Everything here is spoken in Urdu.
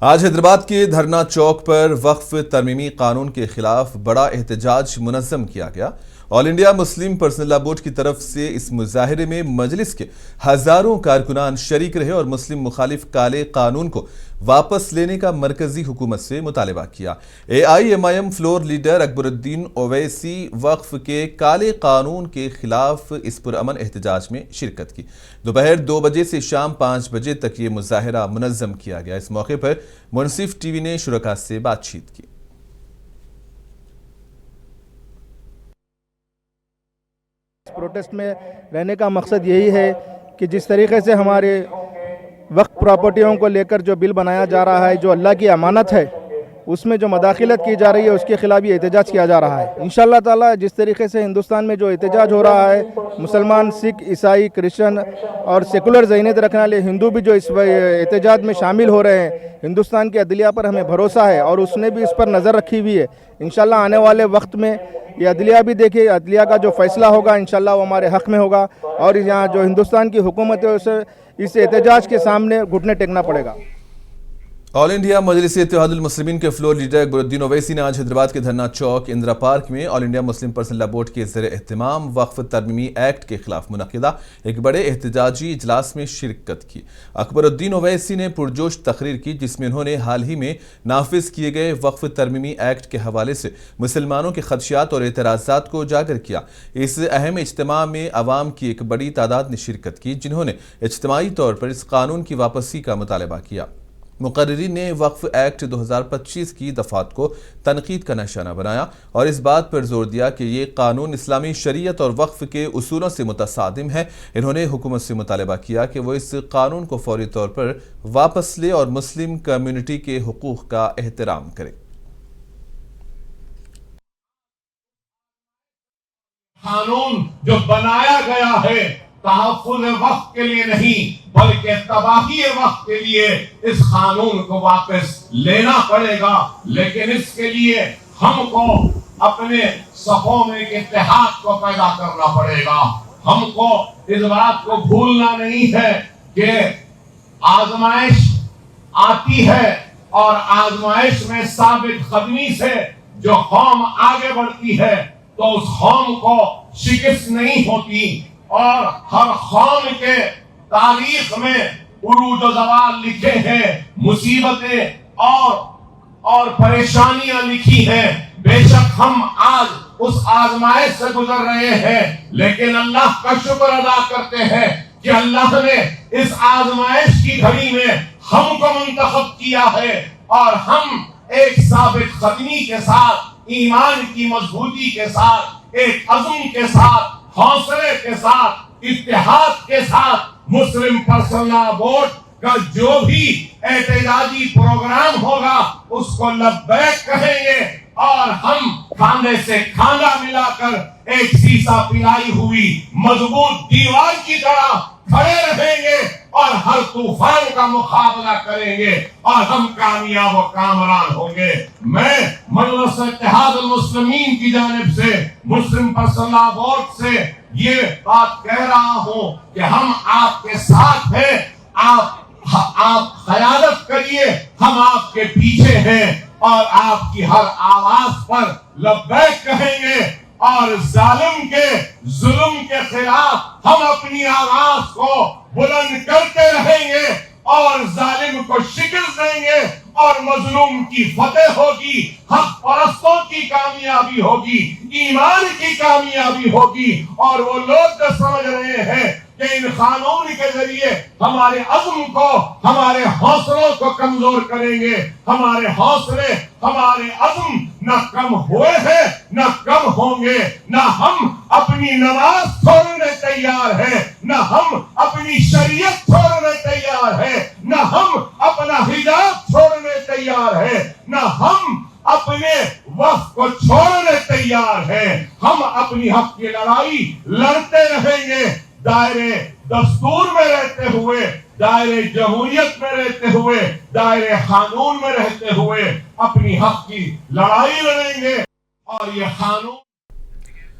آج حیدرآباد کے دھرنا چوک پر وقف ترمیمی قانون کے خلاف بڑا احتجاج منظم کیا گیا۔ آل انڈیا مسلم پرسنل لا بورڈ کی طرف سے اس مظاہرے میں مجلس کے ہزاروں کارکنان شریک رہے اور مسلم مخالف کالے قانون کو واپس لینے کا مرکزی حکومت سے مطالبہ کیا۔ AIMIM فلور لیڈر اکبر الدین اویسی وقف کے کالے قانون کے خلاف اس پرامن احتجاج میں شرکت کی۔ دوپہر 2 بجے سے شام 5 بجے تک یہ مظاہرہ منظم کیا گیا۔ اس موقع پر منصف ٹی وی نے شرکاء سے بات چیت کی۔ پروٹیسٹ میں رہنے کا مقصد یہی ہے کہ جس طریقے سے ہمارے وقف پراپرٹیوں کو لے کر جو بل بنایا جا رہا ہے، جو اللہ کی امانت ہے، اس میں جو مداخلت کی جا رہی ہے، اس کے خلاف یہ احتجاج کیا جا رہا ہے۔ انشاءاللہ تعالی جس طریقے سے ہندوستان میں جو احتجاج ہو رہا ہے، مسلمان، سکھ، عیسائی، کرسچن اور سیکولر ذہنیت رکھنے والے ہندو بھی جو اس احتجاج میں شامل ہو رہے ہیں، ہندوستان کی عدلیہ پر ہمیں بھروسہ ہے اور اس نے بھی اس پر نظر رکھی ہوئی ہے۔ انشاءاللہ آنے والے وقت میں یہ عدلیہ بھی دیکھے، عدلیہ کا جو فیصلہ ہوگا انشاءاللہ وہ ہمارے حق میں ہوگا اور یہاں جو ہندوستان کی حکومت ہے اسے اس احتجاج کے سامنے گھٹنے ٹیکنا پڑے گا۔ آل انڈیا مجلس اتحاد المسلمین کے فلور لیڈر اکبر الدین اویسی نے آج حیدرآباد کے دھرنا چوک اندرا پارک میں آل انڈیا مسلم پرسنل لا بورڈ کے زیر اہتمام وقف ترمیمی ایکٹ کے خلاف منعقدہ ایک بڑے احتجاجی اجلاس میں شرکت کی۔ اکبر الدین اویسی نے پرجوش تقریر کی جس میں انہوں نے حال ہی میں نافذ کیے گئے وقف ترمیمی ایکٹ کے حوالے سے مسلمانوں کے خدشات اور اعتراضات کو اجاگر کیا۔ اس اہم اجتماع میں عوام کی ایک بڑی تعداد نے شرکت کی جنہوں نے اجتماعی طور پر اس قانون کی واپسی کا مطالبہ کیا۔ مقررین نے وقف ایکٹ 2025 کی دفعات کو تنقید کا نشانہ بنایا اور اس بات پر زور دیا کہ یہ قانون اسلامی شریعت اور وقف کے اصولوں سے متصادم ہے۔ انہوں نے حکومت سے مطالبہ کیا کہ وہ اس قانون کو فوری طور پر واپس لے اور مسلم کمیونٹی کے حقوق کا احترام کرے۔ قانون جو بنایا گیا ہے تحفظ وقت کے لیے نہیں بلکہ تباہی وقت کے لیے، اس قانون کو واپس لینا پڑے گا، لیکن اس کے لیے ہم کو اپنے صفوں میں ایک اتحاد کو پیدا کرنا پڑے گا۔ ہم کو اس بات کو بھولنا نہیں ہے کہ آزمائش آتی ہے اور آزمائش میں ثابت قدمی سے جو قوم آگے بڑھتی ہے تو اس قوم کو شکست نہیں ہوتی، اور ہر قوم کے تاریخ میں عروج و زوال لکھے ہیں، مصیبتیں اور پریشانیاں لکھی ہیں۔ بے شک ہم آج اس آزمائش سے گزر رہے ہیں، لیکن اللہ کا شکر ادا کرتے ہیں کہ اللہ نے اس آزمائش کی گھڑی میں ہم کو منتخب کیا ہے اور ہم ایک ثابت قدمی کے ساتھ، ایمان کی مضبوطی کے ساتھ، ایک عزم کے ساتھ، حوصلے کے ساتھ، اتحاد کے ساتھ مسلم پرسنل لا بورڈ کا جو بھی احتجاجی پروگرام ہوگا اس کو لبیک کہیں گے اور ہم کھانے سے کھانا ملا کر ایک سیسا پلائی ہوئی مضبوط دیوار کی طرح کھڑے رہیں گے اور ہر طوفان کا مقابلہ کریں گے اور ہم کامیاب و کامران ہوں گے۔ میں مجلس اتحاد المسلمین کی جانب سے مسلم پرسنل لا بورڈ سے یہ بات کہہ رہا ہوں کہ ہم آپ کے ساتھ ہیں، آپ قیادت کریے، ہم آپ کے پیچھے ہیں اور آپ کی ہر آواز پر لبیک کہیں گے اور ظالم کے ظلم کے خلاف ہم اپنی آواز کو بلند کرتے رہیں گے اور ظالم کو شکست دیں گے اور مظلوم کی فتح ہوگی، حق پرستوں کی کامیابی ہوگی، ایمان کی کامیابی ہوگی۔ اور وہ لوگ جو سمجھ رہے ہیں کہ ان قانون کے ذریعے ہمارے عزم کو، ہمارے حوصلوں کو کمزور کریں گے، ہمارے حوصلے، ہمارے عزم نہ کم ہوئے ہیں نہ کم ہوں گے، نہ ہم اپنی نماز چھوڑنے تیار ہیں، نہ ہم اپنی شریعت چھوڑنے تیار ہیں، نہ ہم اپنا حجاب چھوڑنے تیار ہیں، نہ ہم اپنے وقت کو چھوڑنے تیار ہیں۔ ہم اپنی حق کی لڑائی لڑتے رہیں گے، دائرے دستور میں رہتے ہوئے، دائرے جمہوریت میں رہتے ہوئے، دائرے قانون میں رہتے ہوئے اپنی حق کی لڑائی لڑیں گے اور یہ قانون